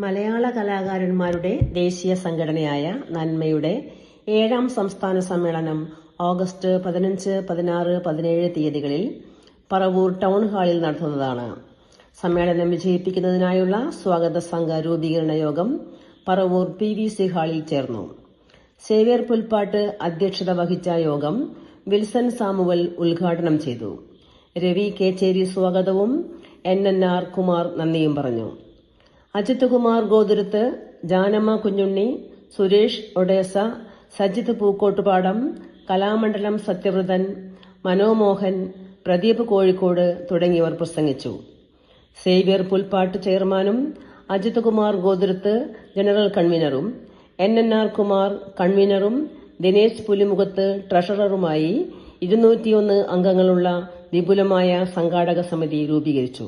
മലയാള കലാകാരന്മാരുടെ ദേശീയ സംഘടനയായ നന്മയുടെ 7ാം സംസ്ഥാന സമ്മേളനം ഓഗസ്റ്റ് 15, 16, 17 തീയതികളിൽ പറവൂർ ടൗൺ ഹാളിൽ നടത്തുന്നതാണ്. സമ്മേളനം വിജയിപ്പിക്കുന്നതിനായുള്ള സ്വാഗത സംഘ രൂപീകരണ യോഗം പറവൂർ PVC ഹാളിൽ ചേർന്നു. സേവ്യർ പുൽപ്പാട്ട് അധ്യക്ഷത വഹിച്ച യോഗം വിൽസൺ സാമുവൽ ഉദ്ഘാടനം ചെയ്തു. രവി കേച്ചേരി സ്വാഗതവും NNR കുമാർ നന്ദിയും പറഞ്ഞു. അജിത് കുമാർ ഗോതുരത്ത്, ജാനമ്മ കുഞ്ഞുണ്ണി, സുരേഷ് ഒഡേസ, സജിത് പൂക്കോട്ടുപാടം, കലാമണ്ഡലം സത്യവ്രതൻ, മനോമോഹൻ, പ്രദീപ് കോഴിക്കോട് തുടങ്ങിയവർ പ്രസംഗിച്ചു. സേവ്യർ പുൽപ്പാട്ട് ചെയർമാനും അജിത് കുമാർ ഗോതുരത്ത് ജനറൽ കൺവീനറും NNR കുമാർ കൺവീനറും ദിനേശ് പുലിമുഖത്ത് ട്രഷററുമായി 201 അംഗങ്ങളുള്ള വിപുലമായ സംഘാടക സമിതി രൂപീകരിച്ചു.